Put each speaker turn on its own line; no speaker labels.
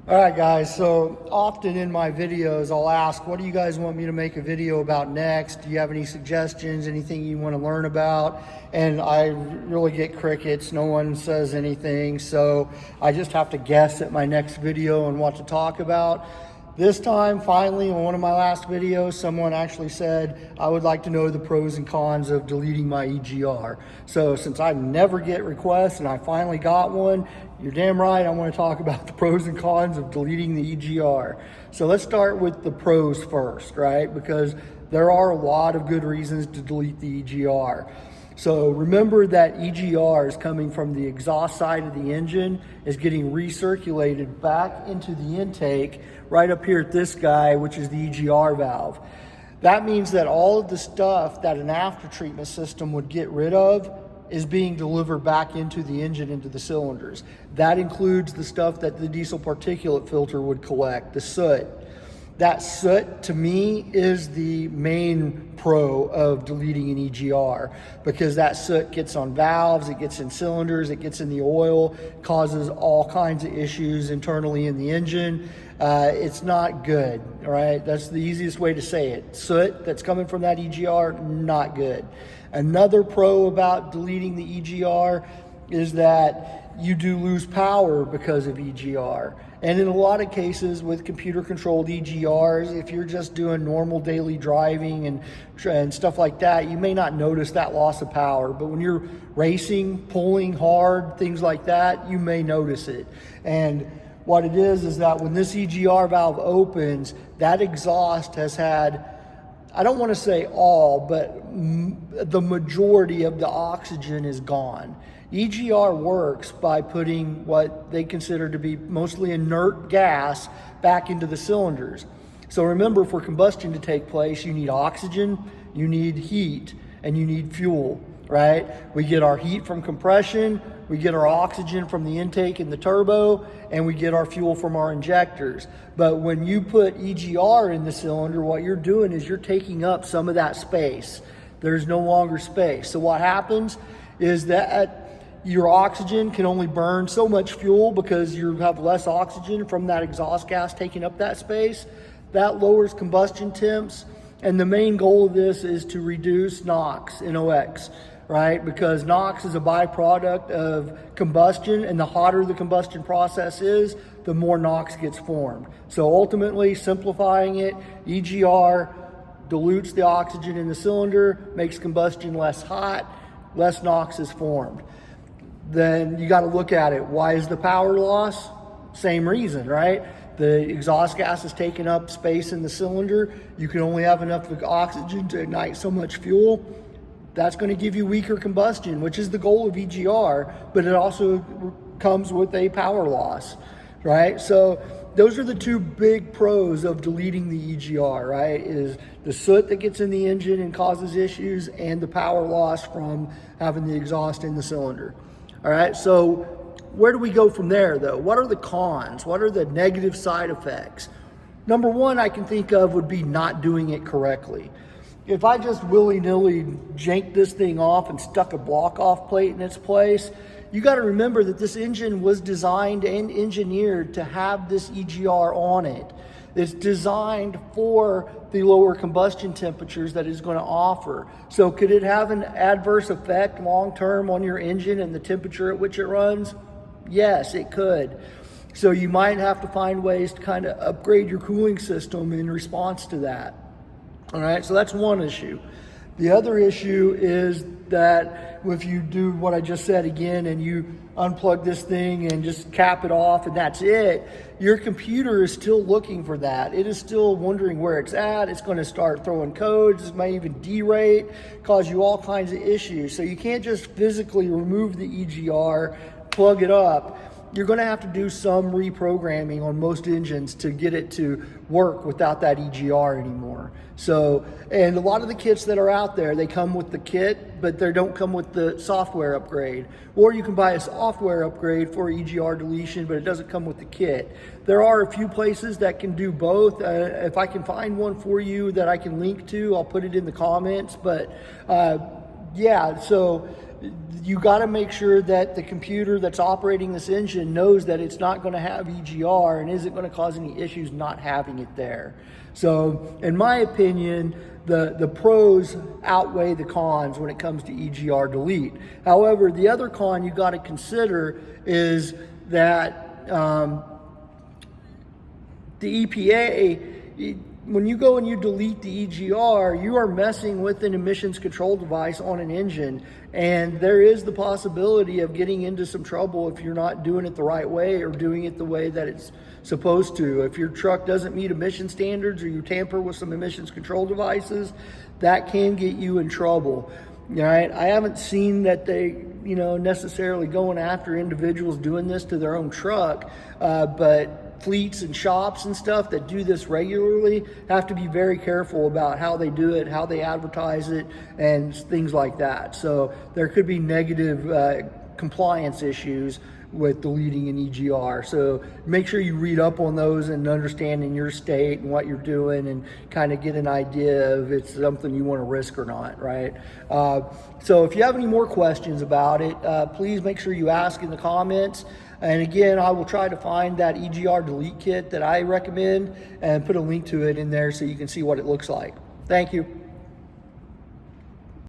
All right, guys, so often in my videos, I'll ask, what do you guys want me to make a video about next? Do you have any suggestions, anything you want to learn about? And I really get crickets. No one says anything. So I just have to guess at my next video and what to talk about. This time, finally, on one of my last videos, someone actually said, I would like to know the pros and cons of deleting my EGR. So since I never get requests and I finally got one, you're damn right, I want to talk about the pros and cons of deleting the EGR. So let's start with the pros first, right? Because there are a lot of good reasons to delete the EGR. So remember that EGR is coming from the exhaust side of the engine, is getting recirculated back into the intake right up here at this guy, which is the EGR valve. That means that all of the stuff that an after treatment system would get rid of is being delivered back into the engine, into the cylinders. That includes the stuff that the diesel particulate filter would collect, the soot. That soot, to me, is the main pro of deleting an EGR, because that soot gets on valves, it gets in cylinders, it gets in the oil, causes all kinds of issues internally in the engine. It's not good, all right? That's the easiest way to say it. Soot that's coming from that EGR, not good. Another pro about deleting the EGR is that you do lose power because of EGR. And in a lot of cases with computer controlled EGRs, if you're just doing normal daily driving and stuff like that, you may not notice that loss of power. But when you're racing, pulling hard, things like that, you may notice it. And what it is that when this EGR valve opens, that exhaust has had, I don't want to say all, but the majority of the oxygen is gone. EGR works by putting what they consider to be mostly inert gas back into the cylinders. So remember, for combustion to take place, you need oxygen, you need heat, and you need fuel, right? We get our heat from compression, we get our oxygen from the intake in the turbo, and we get our fuel from our injectors. But when you put EGR in the cylinder, what you're doing is you're taking up some of that space. There's no longer space. So what happens is that your oxygen can only burn so much fuel because you have less oxygen from that exhaust gas taking up that space. That lowers combustion temps. And the main goal of this is to reduce NOx, NOx, right? Because NOx is a byproduct of combustion, and the hotter the combustion process is, the more NOx gets formed. So ultimately, simplifying it, EGR dilutes the oxygen in the cylinder, makes combustion less hot, less NOx is formed. Then you got to look at it. Why is the power loss? Same reason, right? The exhaust gas is taking up space in the cylinder. You can only have enough oxygen to ignite so much fuel. That's going to give you weaker combustion, which is the goal of EGR, but it also comes with a power loss, right? So those are the two big pros of deleting the EGR, right? Is the soot that gets in the engine and causes issues, and the power loss from having the exhaust in the cylinder. All right, so where do we go from there, though? What are the cons? What are the negative side effects? Number one I can think of would be not doing it correctly. If I just willy-nilly janked this thing off and stuck a block-off plate in its place, you got to remember that this engine was designed and engineered to have this EGR on it. It's designed for the lower combustion temperatures that it's going to offer. So could it have an adverse effect long-term on your engine and the temperature at which it runs? Yes, it could. So you might have to find ways to kind of upgrade your cooling system in response to that. All right, so that's one issue. The other issue is that if you do what I just said again and you unplug this thing and just cap it off and that's it, your computer is still looking for that. It is still wondering where it's at. It's going to start throwing codes. It might even derate, cause you all kinds of issues. So you can't just physically remove the EGR, plug it up. You're going to have to do some reprogramming on most engines to get it to work without that EGR anymore. So, and a lot of the kits that are out there, they come with the kit, but they don't come with the software upgrade. Or you can buy a software upgrade for EGR deletion, but it doesn't come with the kit. There are a few places that can do both. If I can find one for you that I can link to, I'll put it in the comments. But yeah, so you got to make sure that the computer that's operating this engine knows that it's not going to have EGR and isn't going to cause any issues not having it there. So in my opinion, the pros outweigh the cons when it comes to EGR delete. However, the other con you got to consider is that the EPA, when you go and you delete the EGR, you are messing with an emissions control device on an engine, and there is the possibility of getting into some trouble if you're not doing it the right way or doing it the way that it's supposed to. If your truck doesn't meet emission standards or you tamper with some emissions control devices, that can get you in trouble. All right, I haven't seen that they, necessarily going after individuals doing this to their own truck, but fleets and shops and stuff that do this regularly have to be very careful about how they do it, how they advertise it, and things like that. So there could be negative compliance issues with deleting an EGR. So make sure you read up on those and understand in your state and what you're doing and kind of get an idea if it's something you want to risk or not, right? So if you have any more questions about it, please make sure you ask in the comments. And again, I will try to find that EGR delete kit that I recommend and put a link to it in there so you can see what it looks like. Thank you.